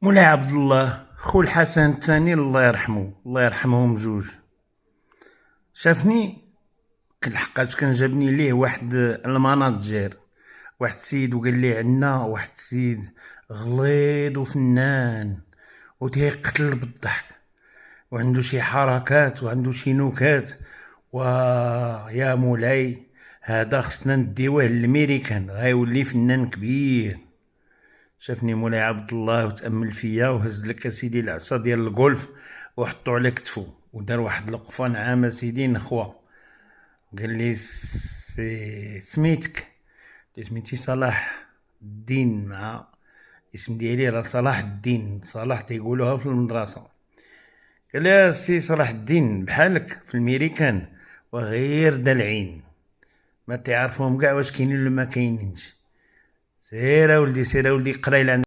مولاي عبد الله خو الحسن الثاني الله يرحمه، الله يرحمهم جوج. شافني لحقاش كان جابني ليه واحد المناجر، واحد السيد، وقال لي عندنا واحد السيد غليظ وفنان وتيقتل بالضحك، وعنده شي حركات وعنده شي نكات. ويا مولاي هذا خصنا نديوه للميريكان، غيولي فنان كبير. شافني مولاي عبد الله وتأمل فيا وهز لك سيدي العصا ديال الجولف وحطو على كتفو ودار واحد الوقفه نعامه سيدي نخوه. قال لي سميتك؟ قلت سميتي صلاح الدين، مع الاسم ديالي راه صلاح الدين، صلاح تيقولوها في المدرسه. قال لي سي صلاح الدين بحالك في الميريكان وغير دلعين، ما تعرفهم كاع واش كاينين ولا ما كاينينش. سير اولدي سير اولدي قراي